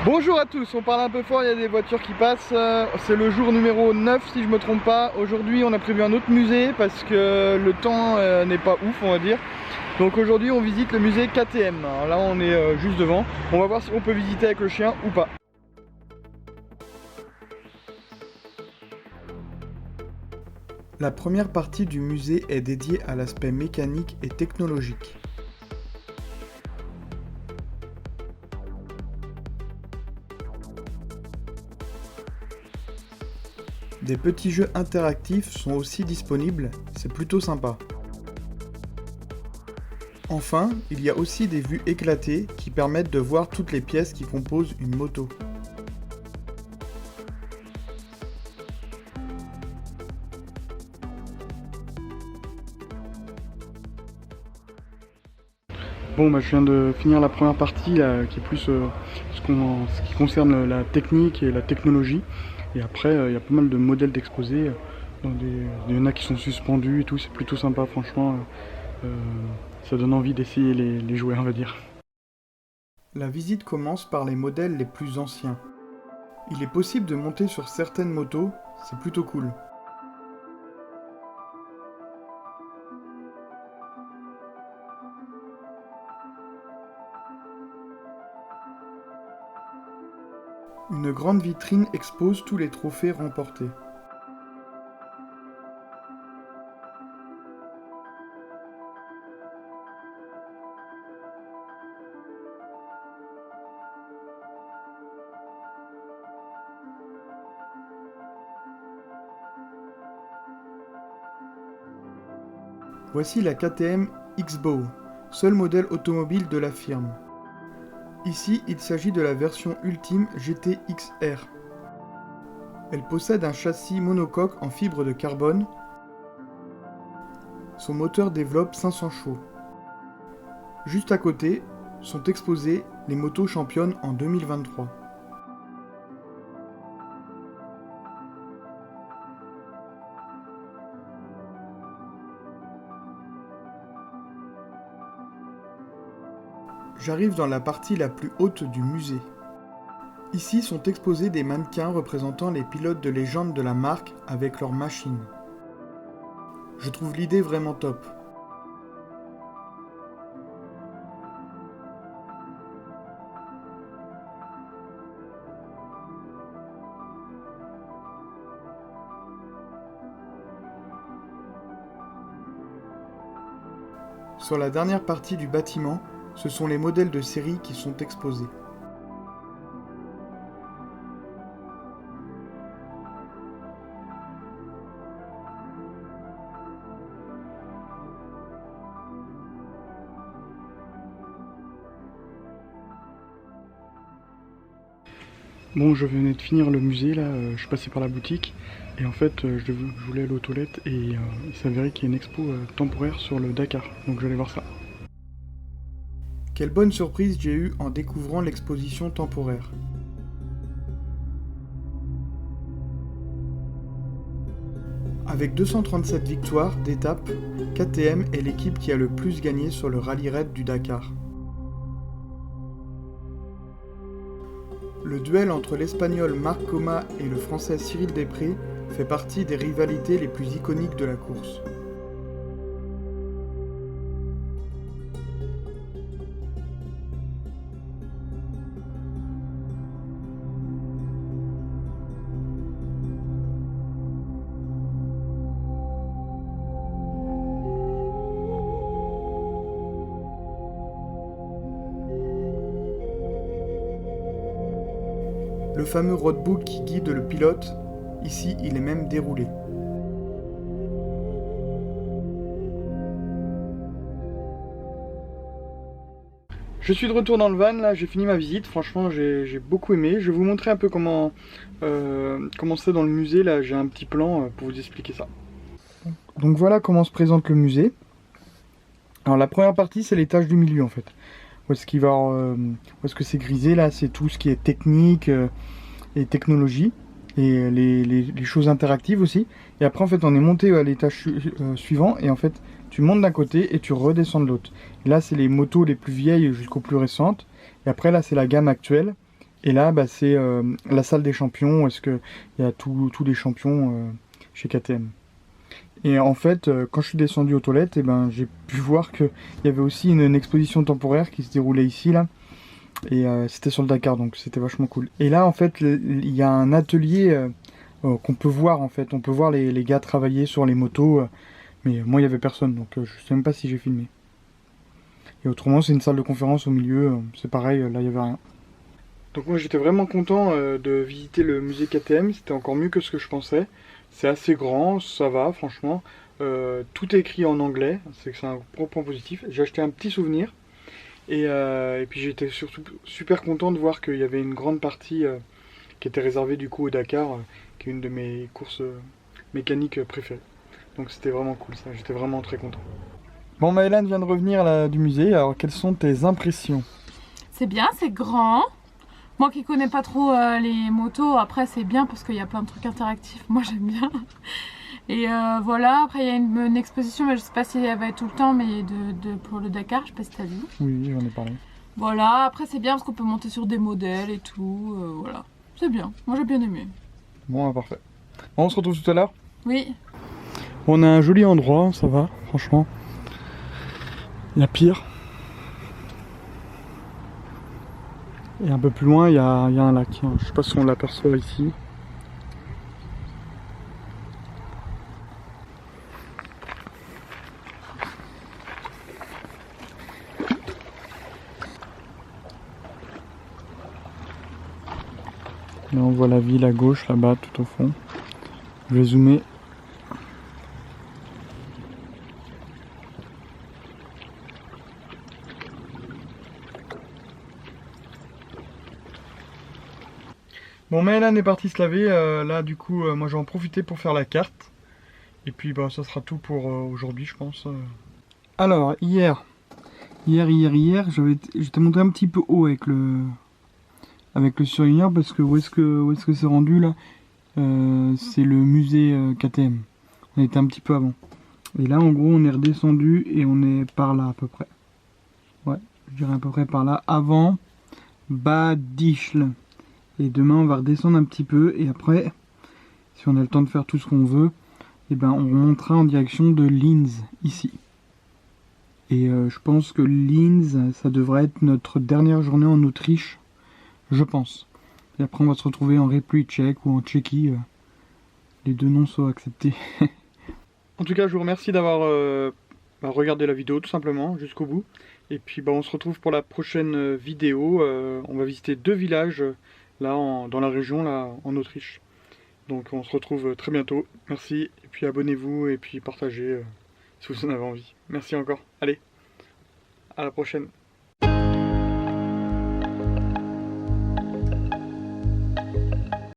Bonjour à tous, on parle un peu fort, il y a des voitures qui passent, c'est le jour numéro 9 si je me trompe pas. Aujourd'hui on a prévu un autre musée parce que le temps n'est pas ouf on va dire. Donc aujourd'hui on visite le musée KTM, alors là on est juste devant, on va voir si on peut visiter avec le chien ou pas. La première partie du musée est dédiée à l'aspect mécanique et technologique. Des petits jeux interactifs sont aussi disponibles, c'est plutôt sympa. Enfin, il y a aussi des vues éclatées qui permettent de voir toutes les pièces qui composent une moto. Bon, je viens de finir la première partie là, qui est plus ce qui concerne la technique et la technologie. Et après, il y a pas mal de modèles d'exposés. Il y en a qui sont suspendus et tout, c'est plutôt sympa, franchement. Ça donne envie d'essayer les jouets, on va dire. La visite commence par les modèles les plus anciens. Il est possible de monter sur certaines motos, c'est plutôt cool. Une grande vitrine expose tous les trophées remportés. Voici la KTM X-Bow, seul modèle automobile de la firme. Ici, il s'agit de la version ultime GT XR. Elle possède un châssis monocoque en fibre de carbone. Son moteur développe 500 chevaux. Juste à côté, sont exposées les motos championnes en 2023. J'arrive dans la partie la plus haute du musée. Ici sont exposés des mannequins représentant les pilotes de légende de la marque avec leurs machines. Je trouve l'idée vraiment top. Sur la dernière partie du bâtiment, ce sont les modèles de série qui sont exposés. Bon, je venais de finir le musée là, je suis passé par la boutique et en fait je voulais aller aux toilettes et il s'avérait qu'il y a une expo temporaire sur le Dakar, donc j'allais voir ça. Quelle bonne surprise j'ai eue en découvrant l'exposition temporaire. Avec 237 victoires d'étape, KTM est l'équipe qui a le plus gagné sur le rallye raid du Dakar. Le duel entre l'Espagnol Marc Coma et le Français Cyril Després fait partie des rivalités les plus iconiques de la course. Le fameux roadbook qui guide le pilote, ici il est même déroulé. Je suis de retour dans le van, là j'ai fini ma visite, franchement j'ai beaucoup aimé. Je vais vous montrer un peu comment c'est dans le musée, là j'ai un petit plan pour vous expliquer ça. Donc voilà comment se présente le musée. Alors la première partie c'est l'étage du milieu en fait. Où est-ce que c'est grisé là, c'est tout ce qui est technique et technologie et les choses interactives aussi. Et après en fait on est monté à l'étage suivant et en fait tu montes d'un côté et tu redescends de l'autre. Là c'est les motos les plus vieilles jusqu'aux plus récentes. Et après là c'est la gamme actuelle. Et là, bah, c'est la salle des champions, où est-ce qu'il y a tous les champions chez KTM. Et en fait, quand je suis descendu aux toilettes, et ben, j'ai pu voir qu'il y avait aussi une exposition temporaire qui se déroulait ici, là. Et c'était sur le Dakar, donc c'était vachement cool. Et là, en fait, il y a un atelier qu'on peut voir, en fait. On peut voir les gars travailler sur les motos. Mais moi, il n'y avait personne, donc je sais même pas si j'ai filmé. Et autrement, c'est une salle de conférence au milieu. C'est pareil, là, il n'y avait rien. Donc moi, j'étais vraiment content de visiter le musée KTM. C'était encore mieux que ce que je pensais. C'est assez grand, ça va, franchement. Tout est écrit en anglais, c'est un gros point positif. J'ai acheté un petit souvenir. Et puis j'étais surtout super content de voir qu'il y avait une grande partie qui était réservée du coup au Dakar, qui est une de mes courses mécaniques préférées. Donc c'était vraiment cool ça, j'étais vraiment très content. Bon, Maëlan vient de revenir là, du musée, alors quelles sont tes impressions? C'est bien, c'est grand. Moi qui connais pas trop les motos, après c'est bien parce qu'il y a plein de trucs interactifs, moi j'aime bien. Et voilà, après il y a une exposition, mais je sais pas si elle va être tout le temps, mais pour le Dakar, je sais pas si t'as vu. Oui, j'en ai parlé. Voilà, après c'est bien parce qu'on peut monter sur des modèles et tout, voilà. C'est bien, moi j'ai bien aimé. Bon, parfait. Bon, on se retrouve tout à l'heure. Oui. On a un joli endroit, ça va, franchement. Il y a pire. Et un peu plus loin, il y a un lac. Je sais pas si on l'aperçoit ici. Là, on voit la ville à gauche, là-bas, tout au fond. Je vais zoomer. Bon, Maëlan est parti se laver. Là, du coup, moi, je vais en profiter pour faire la carte. Et puis, bah, ça sera tout pour aujourd'hui, je pense. Alors, hier, je t'ai montré un petit peu haut avec le surligneur parce que où est-ce que c'est rendu là? C'est le musée KTM. On était un petit peu avant. Et là, en gros, on est redescendu et on est par là à peu près. Ouais, je dirais à peu près par là. Avant Badischl. Et demain, on va redescendre un petit peu. Et après, si on a le temps de faire tout ce qu'on veut, et ben, on remontera en direction de Linz, ici. Et je pense que Linz, ça devrait être notre dernière journée en Autriche. Je pense. Et après, on va se retrouver en République tchèque ou en Tchéquie. Les deux noms sont acceptés. En tout cas, je vous remercie d'avoir regardé la vidéo, tout simplement, jusqu'au bout. Et puis, on se retrouve pour la prochaine vidéo. On va visiter 2 villages, là, dans la région, là, en Autriche. Donc, on se retrouve très bientôt. Merci. Et puis, abonnez-vous et puis partagez si vous en avez envie. Merci encore. Allez, à la prochaine.